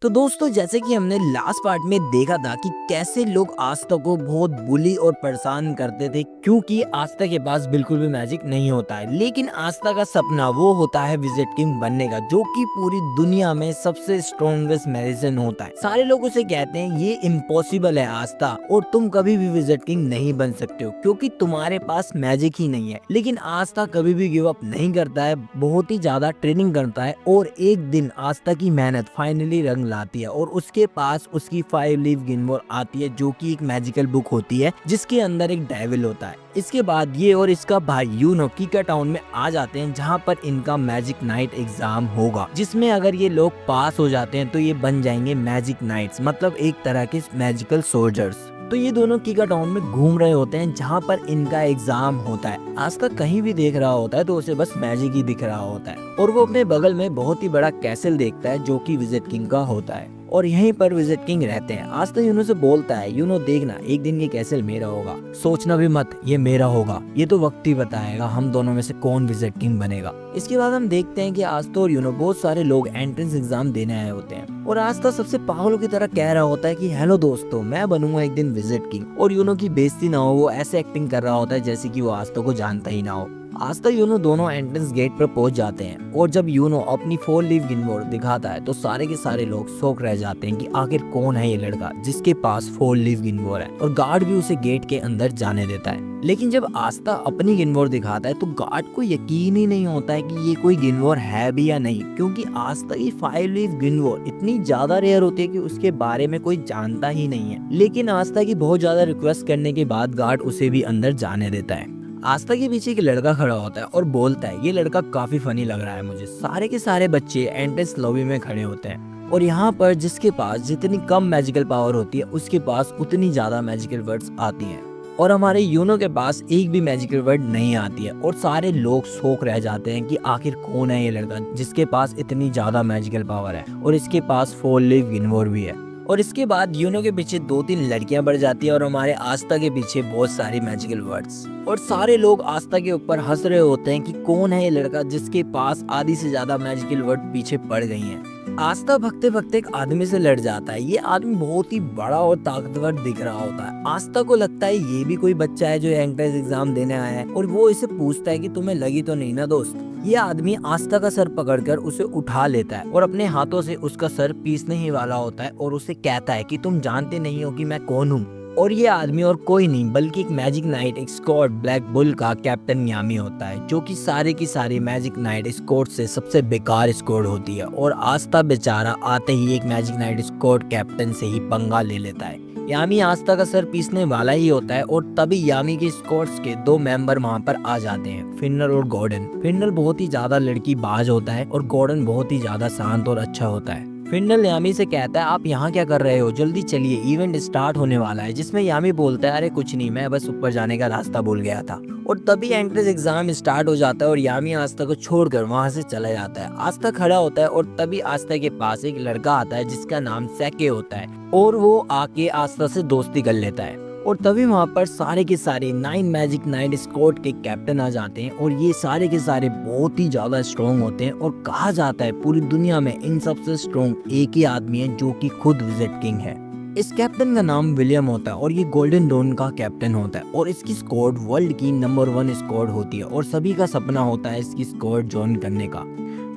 तो दोस्तों जैसे कि हमने लास्ट पार्ट में देखा था कि कैसे लोग आस्था को बहुत बुली और परेशान करते थे क्योंकि आस्था के पास बिल्कुल भी मैजिक नहीं होता है। लेकिन आस्था का सपना वो होता है विजिट किंग बनने का, जो कि पूरी दुनिया में सबसे स्ट्रॉन्गेस्ट मेडिसिन होता है। सारे लोग उसे कहते हैं ये इम्पॉसिबल है आस्था, और तुम कभी भी विजिट किंग नहीं बन सकते हो क्योंकि तुम्हारे पास मैजिक ही नहीं है। लेकिन आस्था कभी भी गिव अप नहीं करता है, बहुत ही ज्यादा ट्रेनिंग करता है और एक दिन आस्था की मेहनत फाइनली रंग लाती है और उसके पास उसकी 5 लीफ गिनवोर आती है, जो कि एक मैजिकल बुक होती है जिसके अंदर एक डेविल होता है। इसके बाद ये और इसका भाई यूनो कीका टाउन में आ जाते हैं, जहाँ पर इनका मैजिक नाइट एग्जाम होगा, जिसमें अगर ये लोग पास हो जाते हैं तो ये बन जाएंगे मैजिक नाइट्स, मतलब एक तरह के मैजिकल सोल्जर्स। तो ये दोनों कीका टाउन में घूम रहे होते हैं जहाँ पर इनका एग्जाम होता है। आस्था कहीं भी देख रहा होता है तो उसे बस मैजिक ही दिख रहा होता है और वो अपने बगल में बहुत ही बड़ा कैसल देखता है जो कि विजिट किंग का होता है और यहीं पर विजिट किंग रहते हैं। आस्था यूनो से बोलता है, यूनो देखना एक दिन ये कैसल मेरा होगा, सोचना भी मत ये मेरा होगा, ये तो वक्त ही बताएगा हम दोनों में से कौन विजिट किंग बनेगा। इसके बाद हम देखते हैं कि आस्था और यूनो बहुत सारे लोग एंट्रेंस एग्जाम देने आए होते हैं और आस्था सबसे पागलों की तरह कह रहा होता है कि हेलो दोस्तों, मैं बनूंगा एक दिन विजिट किंग, और यूनो की बेइज्जती ना हो वो ऐसे एक्टिंग कर रहा होता है जैसे कि वो आस्था को जानता ही ना हो। आस्था यूनो दोनों एंट्रेंस गेट पर पहुंच जाते हैं और जब यूनो अपनी 4 लीफ गिनवोर दिखाता है तो सारे के सारे लोग शौक रह जाते हैं कि आखिर कौन है ये लड़का जिसके पास 4 लीफ गिनवोर है, और गार्ड भी उसे गेट के अंदर जाने देता है। लेकिन जब आस्था अपनी गिनवोर दिखाता है तो गार्ड को यकीन ही नहीं होता है कि ये कोई गिनवोर है भी या नहीं, क्योंकि आस्था की 5 लीफ गिनवोर इतनी ज्यादा रेयर होती है कि उसके बारे में कोई जानता ही नहीं है। लेकिन आस्था की बहुत ज्यादा रिक्वेस्ट करने के बाद गार्ड उसे भी अंदर जाने देता है। आस्था के पीछे एक लड़का खड़ा होता है और बोलता है, ये लड़का काफी फनी लग रहा है मुझे। सारे के सारे बच्चे एंट्रेंस लॉबी में खड़े होते हैं और यहाँ पर जिसके पास जितनी कम मैजिकल पावर होती है उसके पास उतनी ज्यादा मैजिकल वर्ड्स आती हैं, और हमारे यूनो के पास एक भी मैजिकल वर्ड नहीं आती है। और सारे लोग शौक रह जाते हैं कि आखिर कौन है ये लड़का जिसके पास इतनी ज्यादा मैजिकल पावर है और इसके पास 4 लीफ गिनवोर भी है। और इसके बाद यूनो के पीछे 2-3 लड़कियां बढ़ जाती है और हमारे आस्था के पीछे बहुत सारी मैजिकल वर्ड्स, और सारे लोग आस्था के ऊपर हंस रहे होते हैं कि कौन है ये लड़का जिसके पास आधी से ज्यादा मैजिकल वर्ड पीछे पड़ गई हैं। आस्था भगते भगते एक आदमी से लड़ जाता है। ये आदमी बहुत ही बड़ा और ताकतवर दिख रहा होता है। आस्था को लगता है ये भी कोई बच्चा है जो एंट्रेंस एग्जाम देने आया है, और वो इसे पूछता है कि तुम्हें लगी तो नहीं ना दोस्त। ये आदमी आस्था का सर पकड़कर उसे उठा लेता है और अपने हाथों से उसका सर पीसने ही वाला होता है और उसे कहता है कि तुम जानते नहीं हो कि मैं कौन हूँ। और ये आदमी और कोई नहीं बल्कि एक मैजिक नाइट एक स्क्वाड ब्लैक बुल का कैप्टन यामी होता है, जो कि सारे की सारी मैजिक नाइट स्क्वाड से सबसे बेकार स्क्वाड होती है। और आस्था बेचारा आते ही एक मैजिक नाइट स्क्वाड कैप्टन से ही पंगा ले लेता है। यामी आस्था का सर पीसने वाला ही होता है और तभी यामी के स्क्वाड्स के 2 मेंबर वहां पर आ जाते हैं, फिन्नल और गॉर्डन। फिन्नल बहुत ही ज्यादा लड़की बाज होता है और गॉर्डन बहुत ही ज्यादा शांत और अच्छा होता है। फिन्नल यामी से कहता है, आप यहाँ क्या कर रहे हो, जल्दी चलिए इवेंट स्टार्ट होने वाला है। जिसमें यामी बोलता है, अरे कुछ नहीं, मैं बस ऊपर जाने का रास्ता भूल गया था। और तभी एंट्रेंस एग्जाम स्टार्ट हो जाता है और यामी आस्था को छोड़कर वहां से चला जाता है। आस्था खड़ा होता है और तभी आस्था के पास एक लड़का आता है जिसका नाम सैके होता है, और वो आके आस्था से दोस्ती कर लेता है। और तभी वहां पर सारे के सारे 9 मैजिक नाइट स्क्वाड के कैप्टन आ जाते हैं, और ये सारे के सारे बहुत ही ज्यादा स्ट्रॉन्ग होते हैं। और कहा जाता है पूरी दुनिया में इन सबसे स्ट्रॉन्ग एक ही आदमी है जो कि खुद विजिट किंग है। इस कैप्टन का नाम विलियम होता है और ये गोल्डन डॉन का कैप्टन होता है, और इसकी स्क्वाड वर्ल्ड की नंबर 1 स्क्वाड होती है और सभी का सपना होता है इसकी स्क्वाड ज्वाइन करने का।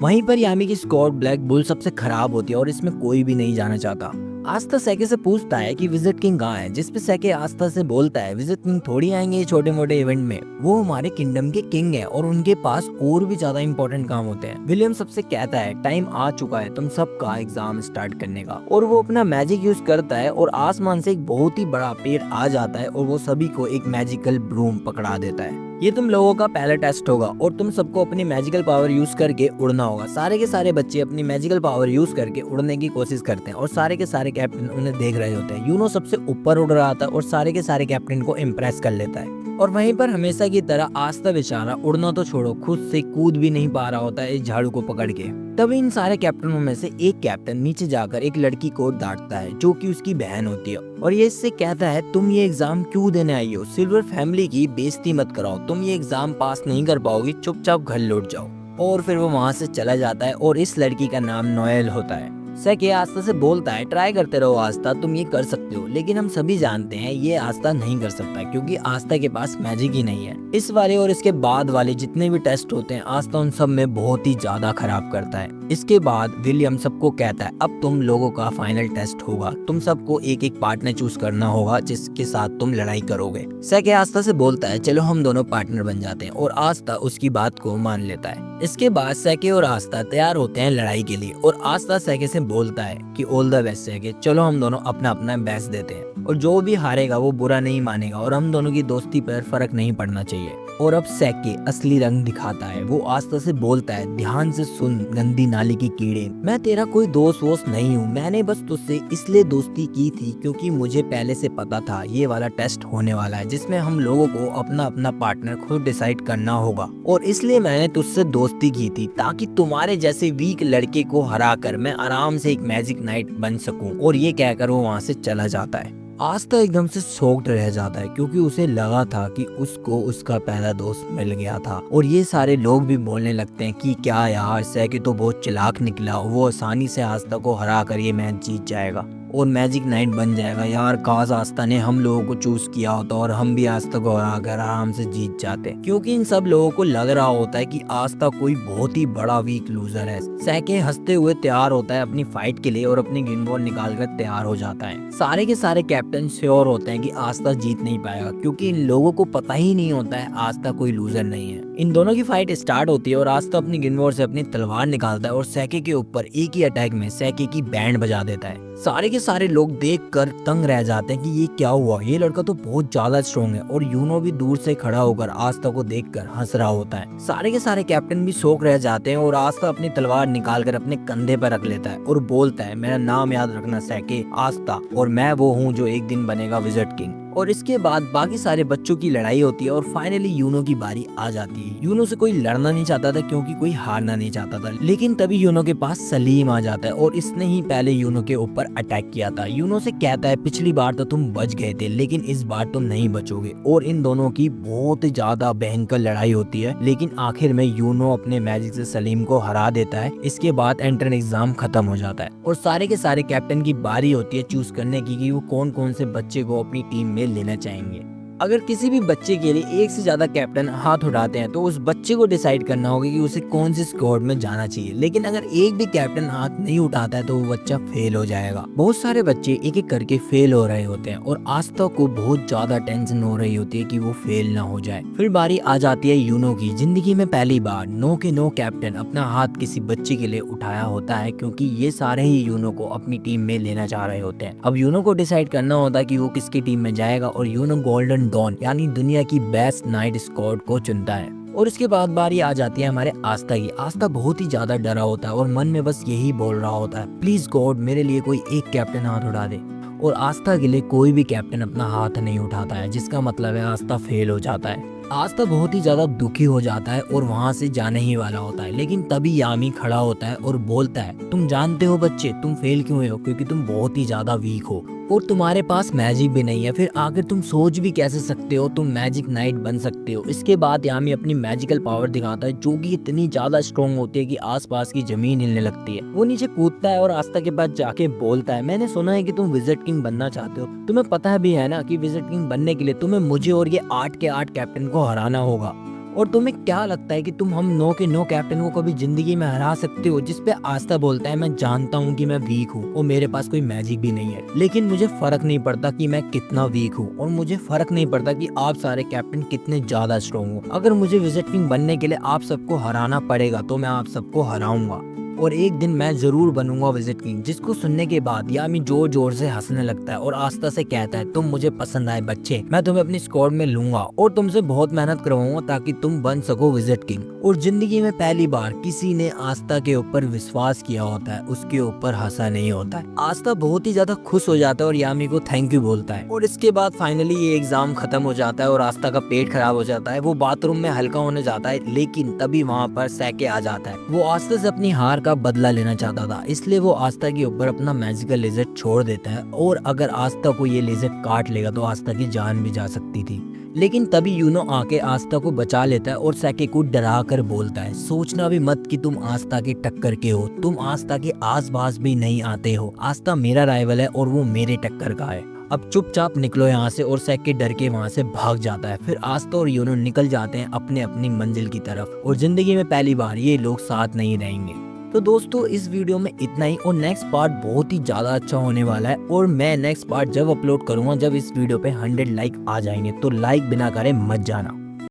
वहीं पर यामी की स्क्वाड ब्लैक बुल सबसे खराब होती है और इसमें कोई भी नहीं जाना चाहता। आस्था सैके से पूछता है कि विजिट किंग कहाँ है, जिसपे सैके आस्था से बोलता है, विजिट किंग थोड़ी आएंगे छोटे मोटे इवेंट में, वो हमारे किंगडम के किंग है और उनके पास और भी ज्यादा इंपॉर्टेंट काम होते हैं। विलियम सबसे कहता है, टाइम आ चुका है तुम सबका एग्जाम स्टार्ट करने का, और वो अपना मैजिक यूज करता है और आसमान से एक बहुत ही बड़ा पेड़ आ जाता है और वो सभी को एक मैजिकल ब्रूम पकड़ा देता है। ये तुम लोगों का पहला टेस्ट होगा और तुम सबको अपनी मैजिकल पावर यूज करके उड़ना होगा। सारे के सारे बच्चे अपनी मैजिकल पावर यूज करके उड़ने की कोशिश करते हैं और सारे के सारे कैप्टन उन्हें देख रहे होते हैं। यूनो सबसे ऊपर उड़ रहा था और सारे के सारे कैप्टन को इम्प्रेस कर लेता है। और वहीं पर हमेशा की तरह आस्था बेचारा उड़ना तो छोड़ो, खुद से कूद भी नहीं पा रहा होता है इस झाड़ू को पकड़ के। तभी इन सारे कैप्टनों में से एक कैप्टन नीचे जाकर एक लड़की को डांटता है जो कि उसकी बहन होती है, और ये इससे कहता है, तुम ये एग्जाम क्यों देने आई हो, सिल्वर फैमिली की बेइज्जती मत कराओ, तुम ये एग्जाम पास नहीं कर पाओगी, चुपचाप घर लौट जाओ। और फिर वो वहाँ से चला जाता है और इस लड़की का नाम नोएल होता है। सैके आस्था से बोलता है ट्राई करते रहो आस्था, तुम ये कर सकते हो। लेकिन हम सभी जानते हैं ये आस्था नहीं कर सकता क्योंकि आस्था के पास मैजिक ही नहीं है। इस वाले और इसके बाद वाले जितने भी टेस्ट होते हैं आस्था उन सब में बहुत ही ज्यादा खराब करता है। इसके बाद विलियम सबको कहता है अब तुम लोगों का फाइनल टेस्ट होगा, तुम सबको एक एक पार्टनर चूज करना होगा जिसके साथ तुम लड़ाई करोगे। सैके आस्था से बोलता है चलो हम दोनों पार्टनर बन जाते हैं और आस्था उसकी बात को मान लेता है। इसके बाद सैके और आस्था तैयार होते हैं लड़ाई के लिए और आस्था सैके से बोलता है कि ऑल द बेस्ट सैके, चलो हम दोनों अपना अपना बेस्ट देते हैं और जो भी हारेगा वो बुरा नहीं मानेगा और हम दोनों की दोस्ती पर फर्क नहीं पड़ना चाहिए। और अब सैके असली रंग दिखाता है। वो आस्था से बोलता है ध्यान से सुन गंदी नाली की कीड़े, मैं तेरा कोई दोस्त वोस्त नहीं हूँ, मैंने बस तुझसे इसलिए दोस्ती की थी क्योंकि मुझे पहले से पता था ये वाला टेस्ट होने वाला है जिसमें हम लोगों को अपना अपना पार्टनर खुद डिसाइड करना होगा और इसलिए मैंने तुझसे दोस्ती की थी ताकि तुम्हारे जैसे वीक लड़के को हरा कर मैं आराम से एक मैजिक नाइट बन सकूं। और ये कहकर वो वहाँ से चला जाता है। आस्था एकदम से शॉक्ड रह जाता है क्योंकि उसे लगा था कि उसको उसका पहला दोस्त मिल गया था। और ये सारे लोग भी बोलने लगते हैं कि क्या यार सैके तो बहुत चालाक निकला, वो आसानी से आस्था को हरा कर ये मैच जीत जाएगा और मैजिक नाइट बन जाएगा। यार काश आस्था ने हम लोगों को चूज किया होता और हम भी आस्था को हराकर आराम से जीत जाते, क्योंकि इन सब लोगों को लग रहा होता है कि आस्था कोई बहुत ही बड़ा वीक लूजर है। सैके हंसते हुए तैयार होता है अपनी फाइट के लिए और अपनी गेम बॉल निकाल कर तैयार हो जाता है। सारे के सारे कैप्टन श्योर होते हैं कि आस्था जीत नहीं पाएगा क्योंकि इन लोगों को पता ही नहीं होता है आस्था कोई लूजर नहीं है। इन दोनों की फाइट स्टार्ट होती है और आस्था अपनी गेम बॉल से अपनी तलवार निकालता है और सैके के ऊपर एक ही अटैक में सैके की बैंड बजा देता है। सारे के सारे लोग देखकर तंग रह जाते हैं कि ये क्या हुआ, ये लड़का तो बहुत ज्यादा स्ट्रॉन्ग है। और यूनो भी दूर से खड़ा होकर आस्था को देखकर हंस रहा होता है। सारे के सारे कैप्टन भी शौक रह जाते हैं और आस्था अपनी तलवार निकालकर अपने कंधे पर रख लेता है और बोलता है मेरा नाम याद रखना सैके, आस्था, और मैं वो हूँ जो एक दिन बनेगा विजिट किंग। और इसके बाद बाकी सारे बच्चों की लड़ाई होती है और फाइनली यूनो की बारी आ जाती है। यूनो से कोई लड़ना नहीं चाहता था क्योंकि कोई हारना नहीं चाहता था, लेकिन तभी यूनो के पास सलीम आ जाता है और इसने ही पहले यूनो के ऊपर अटैक किया था। यूनो से कहता है पिछली बार तो तुम बच गए थे लेकिन इस बार तुम नहीं बचोगे। और इन दोनों की बहुत ज्यादा भयंकर लड़ाई होती है, लेकिन आखिर में यूनो अपने मैजिक से सलीम को हरा देता है। इसके बाद एंट्रेंस एग्जाम खत्म हो जाता है और सारे के सारे कैप्टन की बारी होती है चूज करने की कि वो कौन कौन से बच्चे को अपनी टीम में लेना चाहेंगे। अगर किसी भी बच्चे के लिए एक से ज्यादा कैप्टन हाथ उठाते हैं तो उस बच्चे को डिसाइड करना होगा कि उसे कौन सी स्क्वाड में जाना चाहिए। लेकिन अगर एक भी कैप्टन हाथ नहीं उठाता है तो वो बच्चा फेल हो जाएगा। बहुत सारे बच्चे एक एक करके फेल हो रहे होते हैं और आस्था को बहुत ज्यादा टेंशन हो रही होती है कि वो फेल ना हो जाए। फिर बारी आ जाती है यूनो की। जिंदगी में पहली बार नो के नो कैप्टन अपना हाथ किसी बच्चे के लिए उठाया होता है क्योंकि ये सारे ही यूनो को अपनी टीम में लेना चाह रहे होते हैं। अब यूनो को डिसाइड करना होता है कि वो किसकी टीम में जाएगा और यूनो गोल्डन डॉन यानी दुनिया की बेस्ट नाइट स्क्वाड को चुनता है। और इसके बाद बारी आ जाती है हमारे आस्था की। आस्था बहुत ही ज्यादा डरा होता है और मन में बस यही बोल रहा होता है प्लीज गॉड मेरे लिए कोई एक कैप्टन हाथ उठा दे। और आस्था के लिए कोई भी कैप्टन अपना हाथ नहीं उठाता है, जिसका मतलब है आस्था फेल हो जाता है। आस्था बहुत ही ज्यादा दुखी हो जाता है और वहाँ से जाने ही वाला होता है, लेकिन तभी यामी खड़ा होता है और बोलता है तुम जानते हो बच्चे तुम फेल क्यों हुए हो, क्योंकि तुम बहुत ही ज्यादा वीक हो और तुम्हारे पास मैजिक भी नहीं है। फिर आखिर तुम सोच भी कैसे सकते हो तुम मैजिक नाइट बन सकते हो। इसके बाद यामी अपनी मैजिकल पावर दिखाता है जो कि इतनी ज्यादा स्ट्रॉन्ग होती है कि आसपास की जमीन हिलने लगती है। वो नीचे कूदता है और आस्था के पास जाके बोलता है मैंने सुना है कि तुम विजिट किंग बनना चाहते हो, तुम्हें पता भी है ना कि विजिट किंग बनने के लिए तुम्हें मुझे और ये 8 के 8 कैप्टन को हराना होगा। और तुम्हें क्या लगता है कि तुम हम 9 के 9 कैप्टन को कभी जिंदगी में हरा सकते हो। जिस पे आस्था बोलता है मैं जानता हूँ कि मैं वीक हूँ और मेरे पास कोई मैजिक भी नहीं है, लेकिन मुझे फर्क नहीं पड़ता कि मैं कितना वीक हूँ और मुझे फर्क नहीं पड़ता कि आप सारे कैप्टन कितने ज्यादा स्ट्रॉन्ग हो। अगर मुझे विजिट किंग बनने के लिए आप सबको हराना पड़ेगा तो मैं आप सबको हराऊंगा और एक दिन मैं जरूर बनूंगा विजिट किंग। जिसको सुनने के बाद यामी जोर जोर से हंसने लगता है और आस्था से कहता है तुम मुझे पसंद आए बच्चे, मैं तुम्हें अपनी स्क्वाड में लूंगा और तुमसे बहुत मेहनत करवाऊंगा ताकि तुम बन सको विजिट किंग। और जिंदगी में पहली बार किसी ने आस्था के ऊपर विश्वास किया होता है, उसके ऊपर हंसा नहीं होता है। आस्था बहुत ही ज्यादा खुश हो जाता है और यामी को थैंक यू बोलता है। और इसके बाद फाइनली ये एग्जाम खत्म हो जाता है और आस्था का पेट खराब हो जाता है। वो बाथरूम में हल्का होने जाता है, लेकिन तभी वहाँ पर सैके आ जाता है। वो आस्था से अपनी हार का बदला लेना चाहता था, इसलिए वो आस्था के ऊपर अपना मैजिकल लेजर छोड़ देता है और अगर आस्था को ये लेजर काट लेगा तो आस्था की जान भी जा सकती थी। लेकिन तभी यूनो आके आस्था को बचा लेता है और सैके को डरा कर बोलता है, सोचना भी मत कि तुम आस्था के टक्कर के हो, तुम आस्था के आस पास भी नहीं आते हो, आस्था मेरा राइवल है और वो मेरे टक्कर का है, अब चुपचाप निकलो यहाँ से। और सैके डर के वहाँ से भाग जाता है। फिर आस्था और यूनो निकल जाते हैं अपने अपनी मंजिल की तरफ और जिंदगी में पहली बार ये लोग साथ नहीं रहेंगे। तो दोस्तों इस वीडियो में इतना ही और नेक्स्ट पार्ट बहुत ही ज़्यादा अच्छा होने वाला है और मैं नेक्स्ट पार्ट जब अपलोड करूँगा जब इस वीडियो पे 100 लाइक आ जाएंगे, तो लाइक बिना करे मत जाना।